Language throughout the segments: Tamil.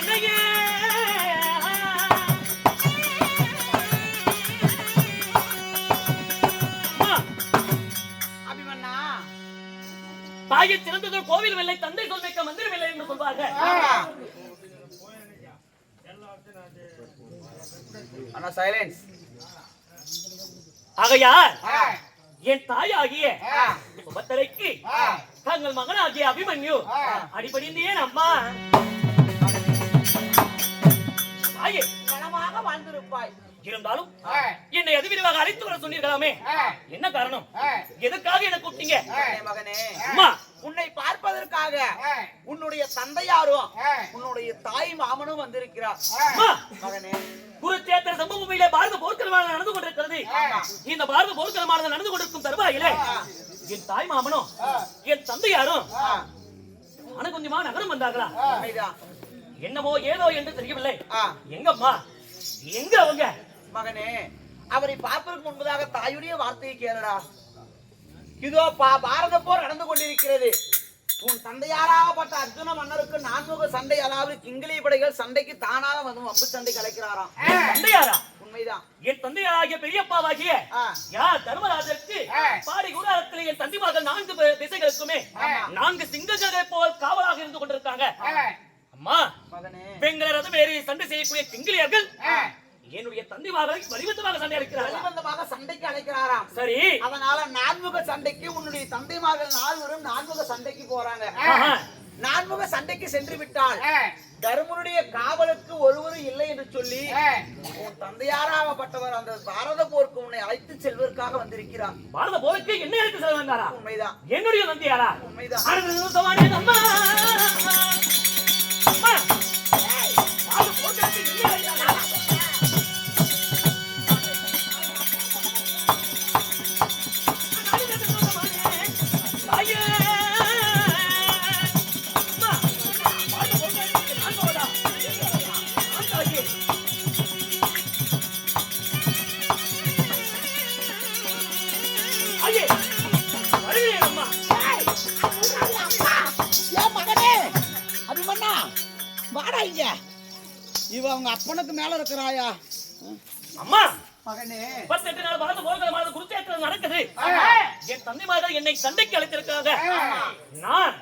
அன்னையே தாயை சிறந்தது கோவில் வெள்ளை தந்தை சொல்மிக்க மந்திரம் இல்லை என்று சொல்வார்கள். ஆகையால் என் தாயாகிய சுபத்திரைக்கு தங்கள் மகனாகிய அபிமன்யு அடிபடிந்தேன் அம்மா. தாயே நலமாக வாழ்ந்திருப்பாய். இருந்தாலும் என்னை அதிவிரிவாக அழைத்து வர சொன்னீர்களாமே, என்ன காரணம்? எதற்காக என்ன கூப்பிட்டீங்க? மகனே, அம்மா உன்னை பார்ப்பதற்காக உன்னுடைய தந்தையாரும் உன்னுடைய தாய் மாமனும் வந்திருக்கிறார். மகனே, குருச்சேத்திர சம்பவமிலே பாரத போர்க்களமானது நடந்து கொண்டிருக்கிறது. இந்த பாரத போர்க்களமானது நடந்து கொண்டிருக்கும் தருவாயிலே என் தாய் மாமனும் என் தந்தையாரும் அனகுஞ்சமா நகரம் வந்தார்களா? என்னமோ ஏதோ என்று தெரியவில்லை. எங்கம்மா, எங்க அவங்க? மகனே, அவரை பார்ப்பதற்கு முன்பதாக தாயுடைய வார்த்தையை கேளடா. இதோ பாரத போர் நடந்து கொண்டிருக்கிறது. உன் தந்தையாராகப்பட்ட அர்ஜுன மன்னருக்கு 4 சண்டை, அதாவது கிங்கிலி படைகள் சண்டைக்கு தானாக வந்து வம்பு சண்டை கலைக்கிறாராம். தந்தையாரா? உண்மைதான். என் தந்தையாகிய பெரியப்பாவாகிய யார் தர்மராஜருக்கு பாடி கூடாரத்திலே என் தந்தைமார்கள் 4 திசைகளுக்குமே 4 சிங்கங்களை போல் காவலாக இருந்து கொண்டிருக்காங்க. அம்மா, பெண்களை ரதம் ஏறி சண்டை செய்யக்கூடிய கிங்கிலியர்கள் என்னுடைய தந்தைமார்களை வலிவந்தமாக சண்டை அழைக்கிறார்கள். வலிவந்தமாக சண்டைக்கு அழைக்கிறாராம். சரி, அதனால 4 சண்டைக்கு உன்னுடைய தந்தைமார்கள் 4 சண்டைக்கு போறாங்க. 4 சண்டைக்கு சென்று விட்டால் தர்மனுடைய காவலுக்கு ஒருவரும் இல்லை என்று சொல்லி உன் தந்தையாராகப்பட்டவர் அந்த பாரத போருக்கு உன்னை அழைத்து செல்வதற்காக வந்திருக்கிறார். பாரத போருக்கு என்ன அழைத்து செல்ல வந்தாரா? உண்மைதான். என்னுடைய தந்தையாரா? உண்மைதான். அம்மா, அம்மா, பாரத போருக்கு என்ன அழைத்தாரா? இவ அவங்க அப்பனுக்கு மேல இருக்கிறாயா? அம்மா, மகனே, 38 நாள் பாரத போர்க்களமானது குருச்சேத்திரம் நடக்குது. என் தந்தைமார்கள் என்னை சண்டைக்கு அழைத்திருக்காங்க. நான்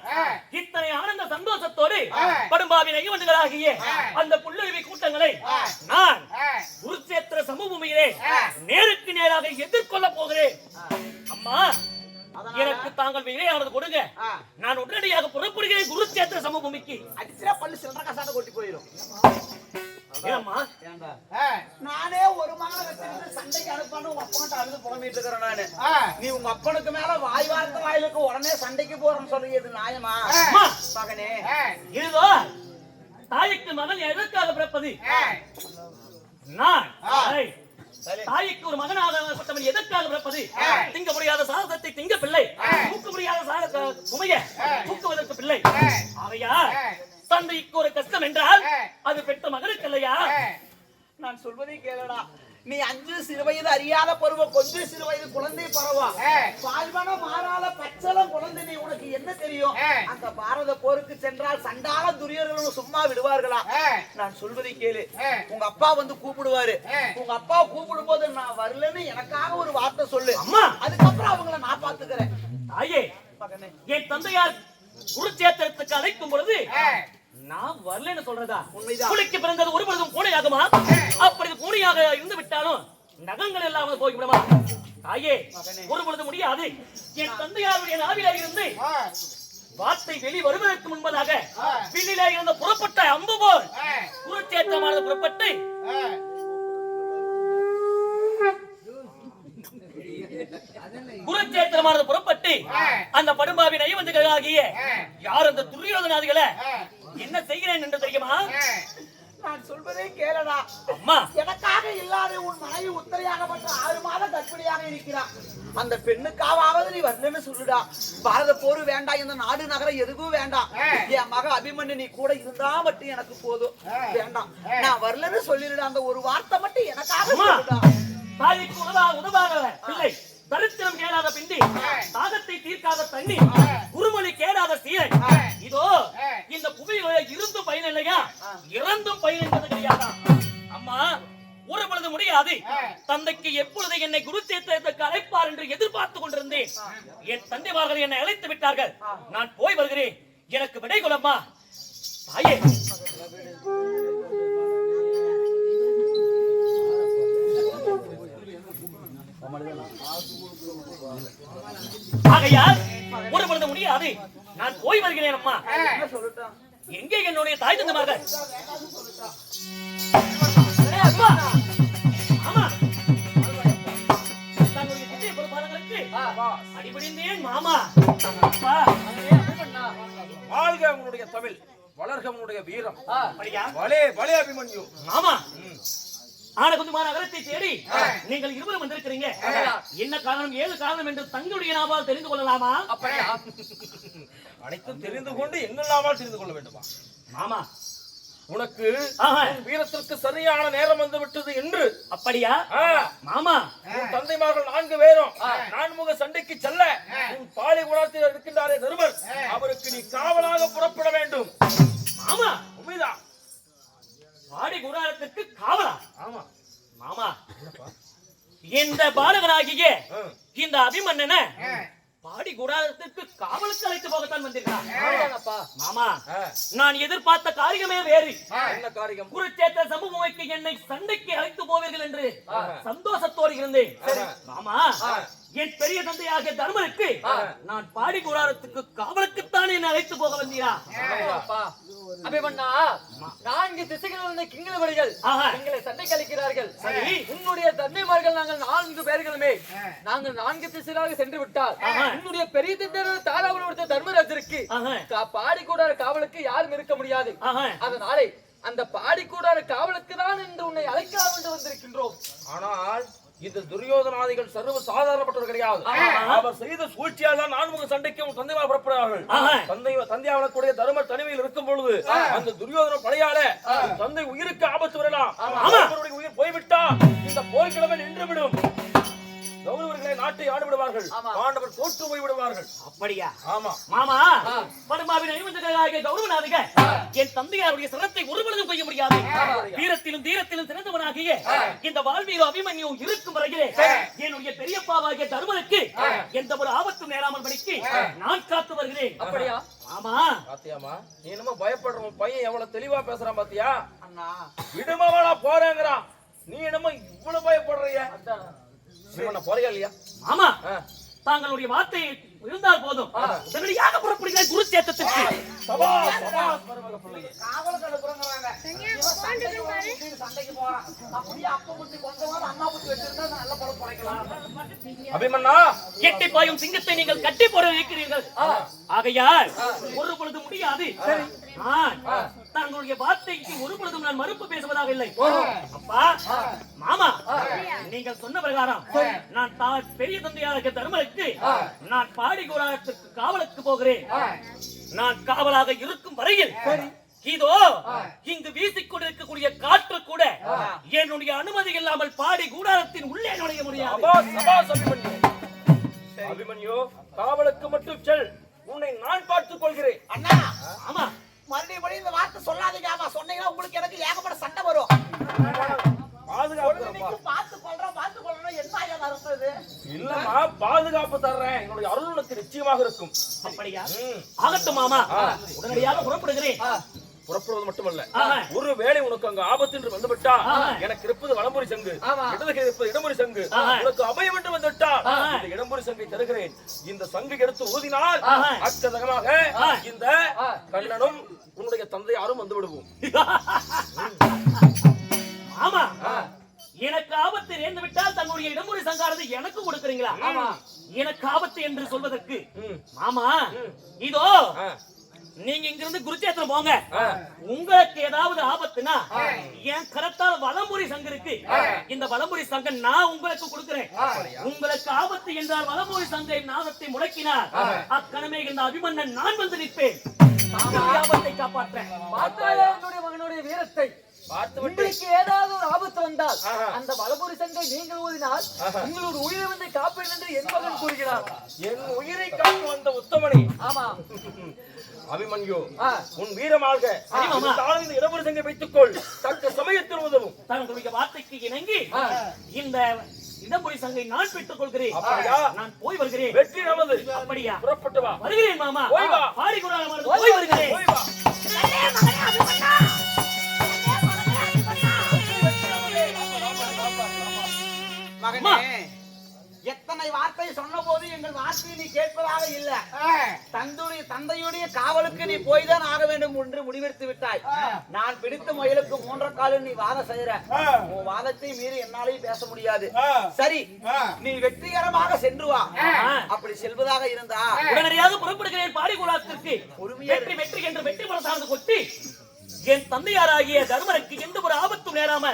இத்தனை ஆனந்த சந்தோஷத்தோடு படும்பாவின் ஐவண்டுகளாகிய அந்த புல்லுருவி கூட்டங்களை நான் குருச்சேத்திர சமூகமையிலே நேருக்கு நேராக எதிர்கொள்ள போகிறேன். அம்மா, எனக்கு தாங்கள் விலையானது கொடுங்க. நான் உடனடியாக புறப்படுகிறேன் குருச்சேத்திர சமூகமிக்கு. அடிச்சா பல்லு சில்லற கசாத கொட்டி போயிடும். நானே ஒரு மகனை வச்சிருந்து சண்டைக்கு அனுப்பான்னு உங்க அப்பன்ட்ட அழுது புலம்பிட்டு இருக்கிறேன் நானு. நீ உங்க அப்பனுக்கு மேல வாய் வார்த்தை வாயிலுக்கு உடனே சண்டைக்கு போறேன்னு சொல்லியது நியாயமா? மகனே, இதோ தாய்க்கு மகன் எதற்காக பிறப்பது? நான் தாய்க்கு ஒரு மகனாகப்பட்டவன் எதற்காக பிறப்பது? திங்க முடியாத சாதத்தை திங்க பிள்ளை, தூக்க முடியாத சாத சுமைய தூக்குவதற்கு பிள்ளை. அவையா தந்தைக்கு ஒரு கஷ்டம் என்றால் அது பெற்ற மகனுக்கு இல்லையா? நான் சொல்வதை கேளடா. நீ 5 சிறு வயது அறியாத பருவம், கொஞ்சம் சிறு வயது குழந்தை பருவம், பால்வனம் மாறாத பச்சளம் குழந்தை, நீ உனக்கு என்ன தெரியும்? அந்த பாரத போருக்கு சென்றால் சண்டால துரியர்களும் சும்மா விடுவார்களா? நான் சொல்வதை கேளு. உங்க அப்பா வந்து கூப்பிடுவாரு. உங்க அப்பா கூப்பிடும் போது நான் வரலன்னு எனக்காக ஒரு வார்த்தை சொல்லு. அம்மா, அதுக்கப்புறம் அவங்கள நான் பாத்துக்கிறேன். தாயே, என் தந்தையார் குருச்சேத்திரத்துக்கு அழைக்கும் பொழுது நான் வரலன்னு சொல்றதா? உண்மைதான். புலிக்கு பிறந்தது ஒரு பொழுதும் பூனையாகுமா? அப்படி பூனையாக இருந்து விட்டாலும் நகங்கள் எல்லாம் போய்விடுமா? தாயே, ஒரு பொழுது முடியாது. என் தந்தையாருடைய நாவில இருந்து வார்த்தை வெளி வருவதற்கு முன்பதாக வில்லிலே இருந்த புறப்பட்ட அம்பு போல் குருச்சேத்திரமானது புறப்பட்டு குருச்சேத்திரமானது புறப்பட்டு அந்த படும்பாவின் ஐவந்துகளாகிய யார் அந்த துரியோதனாதிகளை என்ன செய்கிறேன் என்று தெரியுமா? நான் சொல்வதே கேளடா. அம்மா, எனக்காக இல்லாத உன் மனைவி உத்தரையாகப்பட்ட 6 மாத கர்ப்பிணியாக இருக்கிறார். அந்த பெண்ணுக்காவது நீ வரலன்னு சொல்லுடா. பாரத போர் வேண்டாம், இந்த நாடு நகரம் எதுவும் வேண்டாம். என் மக அபிமன்யு நீ கூட இருந்தா மட்டும் எனக்கு போதும். வேண்டாம், நான் வரலன்னு சொல்லிடுடா. அந்த ஒரு வார்த்தை மட்டும் எனக்காக சொல்லுடா. தாய்க்கு உதவாத பிள்ளை, தரித்திரம் கேளாத பிண்டி, தாகத்தை தீர்க்காத தண்ணி, குருமொழி கேடாத சீரை, இதோ இந்த புவியில இருந்து பயன் இல்லையா? இறந்து முடியாது. தந்தைக்கு எப்பொழுது என்னை குருச்சேத்திரத்துக்கு அழைப்பார் என்று எதிர்பார்த்து கொண்டிருந்தேன். என் தந்தைமார்கள் என்னை அழைத்து விட்டார்கள். நான் போய் வருகிறேன். எனக்கு விடை கொள்ளம்மா தாயே. ஆகையால் ஒரு பொழுது முடியாது. நான் போய் வருகிறேன் அம்மா. எங்கே என்னுடைய தாய் தந்தைமார்கள்? அம்மா, ஆமா, தன்னுடைய திட்டை பொறுப்பாளர்களுக்கு அடிபணிந்தேன் மாமா. அப்பா, வாழ்க உன்னுடைய தமிழ், வளர்க உன்னுடைய வீரம். அப்படியா? வலே வலே அபிமன்யு. மாமா, ஆனகுந்துமா நகரத்தை தேடி நீங்கள் இருவரும் வந்திருக்கிறீங்க. என்ன காரணம், ஏது காரணம் என்று தங்களுடைய நாவால் தெரிந்து கொள்ளலாமா? அனைத்தும் தெரிந்து கொண்டு எங்கெல்லாமல் தெரிந்து கொள்ள வேண்டுமா? மாமா, உனக்கு ஆஹா. உன் வீரத்திற்கு சரியான நேரம் வந்து விட்டது என்று. அப்படியா? மாமா, உன் தந்தைமார்கள் 4 பேரும் நான்முக சண்டைக்கு செல்ல உன் பாலி குணத்தில் இருக்கின்றாரே தருமர், அவருக்கு நீ காவலாக புறப்பட வேண்டும். மாமா, உண்மைதான். பாடி குடாரத்திற்கு காவலா? ஆமா மாமா, இந்த பாலகனாகிய இந்த அபிமன்னனை பாடி குடாரத்திற்கு காவலுக்கு அழைத்து போகத்தான் வந்திருக்கிறார். மாமா, நான் எதிர்பார்த்த காரியமே வேறு. என்ன காரியம்? குருச்சேத்திர சமூகமைக்கு என்னை சண்டைக்கு அழைத்து போவீர்கள் என்று சந்தோஷத்தோடு இருந்தேன். மாமா, என் பெரிய தந்தையாகிய தர்மனுக்கு நான் பாடி குடாரத்துக்கு காவலுக்குத்தான் என்னை அழைத்து போக வந்தீரா? அபிமன்னா, 4 திசைகளிலிருந்து கிங்கிலவடிகள் எங்களை சண்டைக்கு அளிக்கிறார்கள். உன்னுடைய தந்தைமார்கள் நாங்கள் 4 பேர்களுமே நாங்கள் 4 திசைகளாக சென்று விட்டால் உன்னுடைய பெரிய தந்தை தாராபுரத்தை தர்மராஜருக்கு பாடிக்கூடார காவலுக்கு யாரும் இருக்க முடியாது. அதனாலே அந்த பாடிக்கூடார காவலுக்கு தான் என்று உன்னை அழைக்கலாம் என்று வந்திருக்கின்றோம். ஆனால் இந்த துரியோதனாதிகள் சர்வ சாதாரணப்பட்டவர் கிடையாது. அவர் செய்த சூழ்ச்சியால் தான் நான்முக சண்டைக்கு உன் தந்தைமார் புறப்படுகிறார்கள். தந்தையாவளக்கூடிய தருமர் தனிமையில் இருக்கும் பொழுது அந்த துரியோதன படையால தந்தை உயிருக்கு ஆபத்து வரலாம். அவருடைய உயிர் போய்விட்டா இந்த போர்க்கிழமை நின்றுவிடும். கௌரவர்களை நாட்டை ஆடு விடுவார்கள். பாண்டவர் தோற்று போய் விடுவார்கள். அப்படியா? ஆமா மாமா, படுமாவின் ஐவந்தகளாகிய கௌரவனாதிக என் தந்தையாருடைய சிரத்தை ஒருபொழுதும் கொய்ய முடியாது. வீரத்திலும் தீரத்திலும் சிறந்தவனாகிய இந்த வாழ்வீரோ அபிமன்யு இருக்கும் வரையிலே என்னுடைய பெரியப்பாவாகிய தருமனுக்கு எந்த ஒரு ஆபத்தும் நேராமல் படிக்கு நான் காத்து வருகிறேன். அப்படியா? ஆமா. பாத்தியாமா, நீ என்னமோ பயப்படுற பையன் எவ்வளவு தெளிவா பேசுறான் பாத்தியா? விடுமாவா போறேங்கிறான். நீ என்னமோ இவ்வளவு பயப்படுறிய? போறியா இல்லையா? ஆமா, தாங்களுடைய வார்த்தை இருந்தால் போதும். உடனடியாக புறப்படுகிற குருச்சேத்திரத்திற்கு. அபிமன்னா, எட்டி பாயும் சிங்கத்தை நீங்கள் கட்டி போட வைக்கிறீர்கள். ஆகையால் ஒரு பொழுது முடியாது. தங்களுடைய வார்த்தைக்கு ஒரு பொழுதும் நான் மறுப்பு பேசுவதாக இல்லை. அப்பா, மாமா, நீங்கள் சொன்ன பிரகாரம் நான் பெரிய தந்தையாக தருமனுக்கு நான் பாடி குடாரத்திற்கு காவலுக்கு போகிறேன். நான் காவலாக இருக்கும் வரையில் இதோ இங்கு வீசிக்கொண்டிருக்கக்கூடிய காற்று கூட என்னுடைய அனுமதி இல்லாமல் பாடி கூடாரத்தின் உள்ளே நுழைய முடியாது. அபிமன்யு, காவலுக்கு மட்டும் செல். உன்னை நான் பார்த்துக் கொள்கிறேன். அண்ணா, ஆமா, மறுபடியும் இந்த வார்த்தை சொல்லாதீங்க. ஆமா, சொன்னீங்கன்னா உங்களுக்கு எனக்கு ஏகப்பட்ட சண்டை வரும். இல்லம்மா, பாதுகாப்பு தர்றேன். என்னுடைய அருள் உனக்கு நிச்சயமாக இருக்கும். அப்படியா? ஆகட்டும் மாமா, உடனடியாக புறப்படுகிறேன். புறப்படுவது மட்டுமல்ல, ஒரு வேளை உனக்கு அங்கு ஆபத்து என்று வந்துவிட்டா எனக்கு இருப்பது வலம்புரி சங்கு, இடதுகை இருப்பது இடமுறை சங்கு. உனக்கு அபயம் என்று வந்துவிட்டா இந்த இடமுறை சங்கை தருகிறேன். இந்த சங்கை எடுத்து ஊதினால் அக்கதகமாக இந்த கண்ணனும் உன்னுடைய தந்தையாரும் வந்து விடுவோம். ஆமா, எனக்கு ஆபத்து நேர்ந்து விட்டால் தன்னுடைய இடமுறை சங்காரத்தை எனக்கு கொடுக்குறீங்களா? எனக்கு ஆபத்து என்று சொல்வதற்கு மாமா, இதோ நீங்க இங்கிருந்து குருச்சேத்திரம் போங்க. உங்களுக்கு ஏதாவது ஆபத்துனா என் கரத்தால் வலம்புரி சங்கம் இருக்கு. இந்த வலம்புரி சங்கம் நான் உங்களுக்கு கொடுக்கிறேன். உங்களுக்கு ஆபத்து என்றால் வலம்புரி சங்கை நாகத்தை முடக்கினார் அக்கணமே இந்த அபிமன்னன் நான் வந்து நிற்பேன். ஆபத்தை காப்பாற்றேன். என்னுடைய மகனுடைய உங்களுடைய வீரத்தை பார்த்து விட்டு உங்களுக்கு ஏதாவது ஒரு ஆபத்து வந்தால் ஆஹா. அந்த வலபுரி சங்கை நீங்கள் ஊதினால் ஆஹா. உங்களோட உயிரை வந்து காப்பேன் என்று என் மகன் கூறுகிறார். என் உயிரை காக்க வந்த உத்தமனே ஆமா. அபிமன்யு ஆ. உன் வீரமாக இருந்தாலும் இந்த இடபுரி சங்கை வைத்துக்கொள் தக்க சமயத்தில் உதவும் தங்களுடைய வார்த்தைக்கு இணங்கி இந்த இடம்புரி சங்கை நான் பெற்றுக் கொள்கிறேன். அப்படியா? நான் போய் வருகிறேன். வெற்றி நமது. அப்படியா? புறப்பட்டு வா. வருகிறேன் மாமா. போய் வா. பாடிக்குறாளமானது போய் வருகிறேன். போய் வா. மகனே, எத்தனை வார்த்தை சொன்ன போது எங்கள் வார்த்தையை நீ கேட்பதாக இல்ல. தந்தையுடைய காவலுக்கு நீ போய்தான் ஆக வேண்டும் என்று முடிவெடுத்து விட்டாய். நான் பிடித்த முயலுக்கு 3 காலம் நீ வாதம் செய்யற. உன் வாதத்தை மீறி என்னாலையும் பேச முடியாது. சரி, நீ வெற்றிகரமாக சென்று வா. அப்படி செல்வதாக இருந்தா உடனடியாக புறப்படுகிறேன் பாடிக்குறாத்திற்கு. வெற்றி வெற்றி என்று வெற்றி மனசார்ந்து கொட்டி என் தந்தையாராகிய தர்மருக்கு எந்த ஒரு ஆபத்தும் நேராம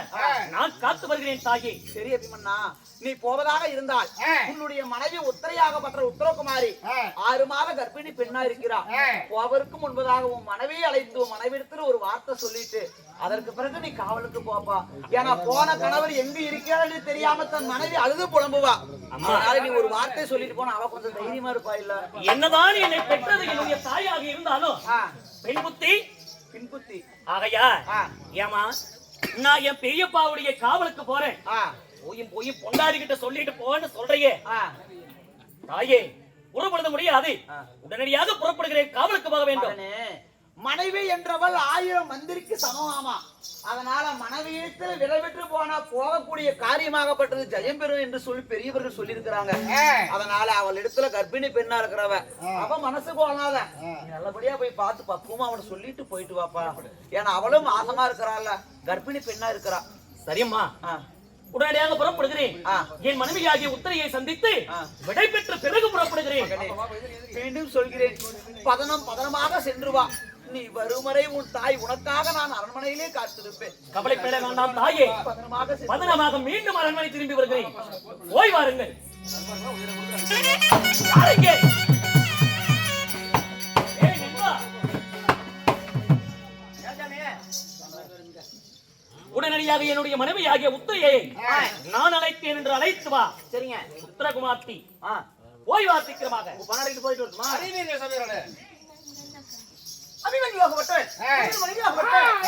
நான் காத்து வருகிறேன் தாயே. சரி அபிமன்னா, நீ போவதாக இருந்தால் உன்னுடைய மனைவி உத்தரையாகப்பட்ட உத்தரகுமாரி 6 மாத கர்ப்பிணி பெண்ணா இருக்கிறார். அவருக்கு முன்பதாக உன் மனைவியை அழைத்து உன் மனைவிடத்தில் ஒரு வார்த்தை சொல்லிட்டு அதற்கு பிறகு நீ காவலுக்கு போப்பா. ஏன்னா போன கணவர் எங்க இருக்கிறான்னு தெரியாம தன் மனைவி அழுது புலம்புவா. அதனால நீ ஒரு வார்த்தை சொல்லிட்டு போனா அவ கொஞ்சம் தைரியமா இருப்பா. இல்ல என்னதான் என்னை பெற்றது என்னுடைய தாயாக இருந்தாலும் பெண் புத்தி பின்புத்தி ஆகையா ஏமா நான் என் பெரியப்பாவுடைய காவலுக்கு போறேன். போய் பொண்டாடி கிட்ட சொல்லிட்டு போன்னு சொல்றையே தாயே, புறப்படுத்த முடியாது. உடனடியாக புறப்படுகிறேன், காவலுக்கு போக வேண்டும். மனைவி என்றவள் 1000 மந்திரிக்கு சமமாமா. அதனால மனைவியிடத்தில் விடைபெற்று போனா போகக்கூடிய காரியமாகப்பட்டது ஜெயம் பெறும் என்று சொல்லி பெரியவர்கள் சொல்லி இருக்கிறாங்க. அதனால அவள் இடத்துல கர்ப்பிணி பெண்ணா இருக்கிறவ அவ மனசு போனாத நல்லபடியா போய் பார்த்து பக்குவமா அவனை சொல்லிட்டு போயிட்டு வாப்பா. ஏன்னா அவளும் மாசமா இருக்கிறாள், கர்ப்பிணி பெண்ணா இருக்கிறா. சரியம்மா, உடனடியாக புறப்படுகிறேன். என் மனைவியாகிய உத்தரையை சந்தித்து விடை பெற்ற பிறகு புறப்படுகிறேன். மீண்டும் சொல்கிறேன், பதனமாக சென்று வா. நீ வரும் வரை உன் தாய் உனக்காக நான் அரண்மனையிலே காத்திருப்பேன். கவலைப்பட வேண்டாம் தாயே. பதனமாக மீண்டும் அரண்மனை திரும்பி வருகிறேன். போய் வாருங்கள். உடனடியாக என்னுடைய மனைவியாகிய உத்தரையை நான் அழைத்தேன் என்று அழைத்து வா. சரிங்க உத்தரகுமார்த்தி, போய் வா சீக்கிரமாக. பணடைக்கு போயிட்டு வருமா? அபிமன்யுவாகப்பட்டவன் மனைவியாகப்பட்டவன்